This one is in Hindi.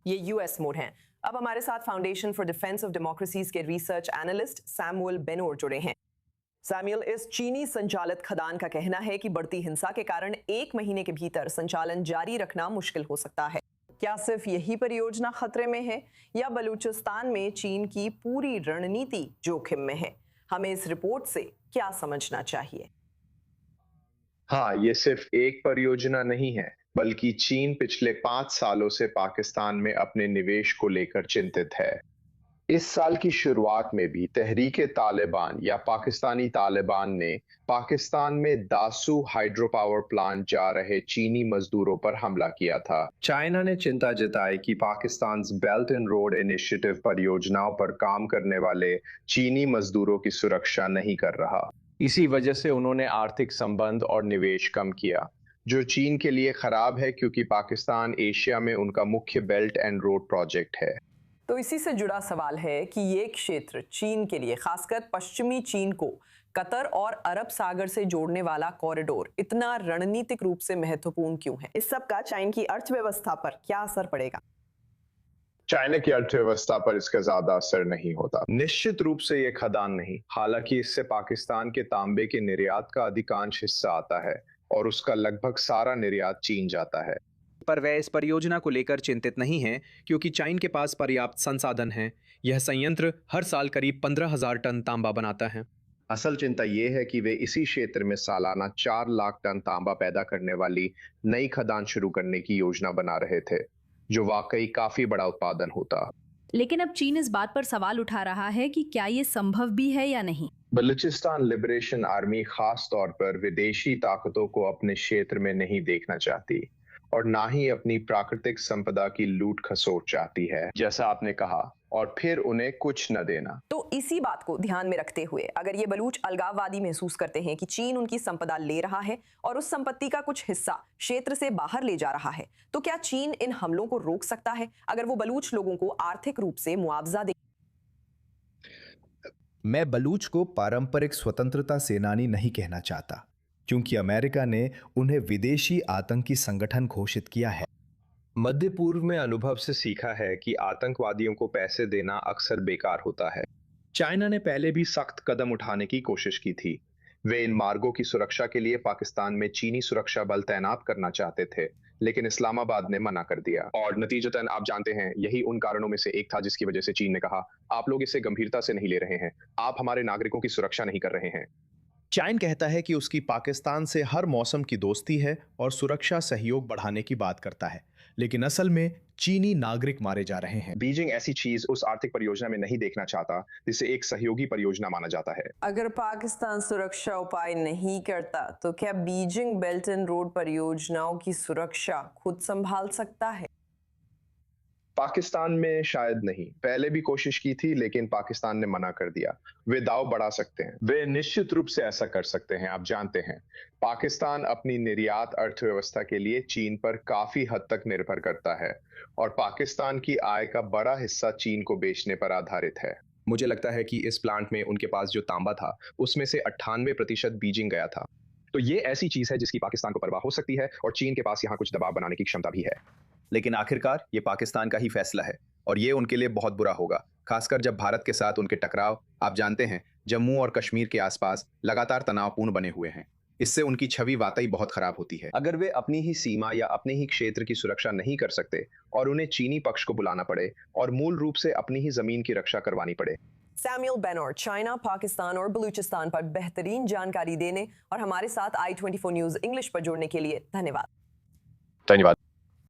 ये यूएस मोड हैं। अब हमारे साथ foundation for defence of democracies के रिसर्च एनालिस्ट सैमुअल बेनोर जुड़े हैं। सैमुअल, इस चीनी संचालित खदान का कहना है कि बढ़ती हिंसा के कारण 1 महीने के भीतर संचालन जारी रखना मुश्किल हो सकता है। क्या सिर्फ यही परियोजना खतरे में है या बलूचिस्तान में चीन की पूरी रणनीति जोखिम में है? हमें इस रिपोर्ट से क्या समझना चाहिए? हाँ, ये सिर्फ एक परियोजना नहीं है, बल्कि चीन पिछले 5 सालों से पाकिस्तान में अपने निवेश को लेकर चिंतित है। इस साल की शुरुआत में भी तहरीके तालिबान या पाकिस्तानी तालिबान ने पाकिस्तान में दासू हाइड्रो पावर प्लांट जा रहे चीनी मजदूरों पर हमला किया था। चाइना ने चिंता जताई कि Pakistan belt and road initiative परियोजनाओं पर काम करने वाले चीनी मजदूरों की सुरक्षा नहीं कर रहा। इसी वजह से उन्होंने आर्थिक संबंध और निवेश कम किया, जो चीन के लिए खराब है क्योंकि पाकिस्तान एशिया में उनका मुख्य बेल्ट एंड रोड प्रोजेक्ट है। तो इसी से जुड़ा सवाल है कि ये क्षेत्र चीन के लिए, खासकर पश्चिमी चीन को कतर और अरब सागर से जोड़ने वाला कॉरिडोर इतना रणनीतिक रूप से महत्वपूर्ण क्यों है? इस सब का चीन की अर्थव्यवस्था पर क्या असर पड़ेगा? चाइना की अर्थव्यवस्था पर इसका ज्यादा असर नहीं होता, निश्चित रूप से ये खदान नहीं। हालांकि इससे पाकिस्तान के तांबे के निर्यात का अधिकांश हिस्सा आता है और उसका लगभग सारा निर्यात चीन जाता है। पर वे इस परियोजना को लेकर चिंतित नहीं हैं क्योंकि चीन के पास पर्याप्त संसाधन हैं। यह संयंत्र हर साल करीब 15,000 टन तांबा बनाता है। असल चिंता ये है कि वे इसी क्षेत्र में सालाना 4 लाख टन तांबा पैदा करने वाली नई खदान शुरू करने की योजना बना रहे थे, जो वाकई काफी बड़ा उत्पादन होता। लेकिन अब चीन इस बात पर सवाल उठा रहा है कि क्या ये संभव भी है या नहीं। बलूचिस्तान लिबरेशन आर्मी खास तौर पर विदेशी ताकतों को अपने क्षेत्र में नहीं देखना चाहती और ना ही अपनी प्राकृतिक संपदा की लूट खसोट चाहती है, जैसा आपने कहा, और फिर उन्हें कुछ न देना। तो इसी बात को ध्यान में रखते हुए अगर ये बलूच अलगाववादी महसूस करते हैं कि चीन उनकी संपदा ले रहा है और उस संपत्ति का कुछ हिस्सा क्षेत्र से बाहर ले जा रहा है, तो क्या चीन इन हमलों को रोक सकता है अगर वो बलूच लोगों को आर्थिक रूप से मुआवजा दे? मैं बलूच को पारंपरिक स्वतंत्रता सेनानी नहीं कहना चाहता, क्योंकि अमेरिका ने उन्हें विदेशी आतंकी संगठन घोषित किया है। मध्य पूर्व में अनुभव से सीखा है कि आतंकवादियों को पैसे देना अक्सर बेकार होता है। चाइना ने पहले भी सख्त कदम उठाने की कोशिश की थी। वे इन मार्गों की सुरक्षा के लिए पाकिस्तान में चीनी सुरक्षा बल तैनात करना चाहते थे, लेकिन इस्लामाबाद ने मना कर दिया और नतीजतन आप जानते हैं, यही उन कारणों में से एक था जिसकी वजह से चीन ने कहा, आप लोग इसे गंभीरता से नहीं ले रहे हैं, आप हमारे नागरिकों की सुरक्षा नहीं कर रहे हैं। चीन कहता है कि उसकी पाकिस्तान से हर मौसम की दोस्ती है और सुरक्षा सहयोग बढ़ाने की बात करता है, लेकिन असल में चीनी नागरिक मारे जा रहे हैं। बीजिंग ऐसी चीज उस आर्थिक परियोजना में नहीं देखना चाहता जिसे एक सहयोगी परियोजना माना जाता है। अगर पाकिस्तान सुरक्षा उपाय नहीं करता तो क्या बीजिंग बेल्ट एंड रोड परियोजनाओं की सुरक्षा खुद संभाल सकता है? पाकिस्तान में शायद नहीं, पहले भी कोशिश की थी लेकिन पाकिस्तान ने मना कर दिया। वे दाव बढ़ा सकते हैं, वे निश्चित रूप से ऐसा कर सकते हैं। आप जानते हैं, पाकिस्तान अपनी निर्यात अर्थव्यवस्था के लिए चीन पर काफी हद तक निर्भर करता है और पाकिस्तान की आय का बड़ा हिस्सा चीन को बेचने पर आधारित है। मुझे लगता है कि इस प्लांट में उनके पास जो तांबा था उसमें से 98% बीजिंग गया था। तो ये ऐसी चीज है जिसकी पाकिस्तान को परवाह हो सकती है और चीन के पास यहाँ कुछ दबाव बनाने की क्षमता भी है। लेकिन आखिरकार ये पाकिस्तान का ही फैसला है और ये उनके लिए बहुत बुरा होगा, खासकर जब भारत के साथ उनके टकराव, आप जानते हैं, जम्मू और कश्मीर के आसपास लगातार तनावपूर्ण बने हुए हैं। इससे उनकी छवि वाकई बहुत खराब होती है। अगर वे अपनी ही सीमा या अपने ही क्षेत्र की सुरक्षा नहीं कर सकते और उन्हें चीनी पक्ष को बुलाना पड़े और मूल रूप से अपनी ही जमीन की रक्षा करवानी पड़े। सैमुअल बेनोर, चाइना, पाकिस्तान और बलूचिस्तान पर बेहतरीन जानकारी देने और हमारे साथ i24 न्यूज इंग्लिश पर जुड़ने के लिए धन्यवाद। धन्यवाद।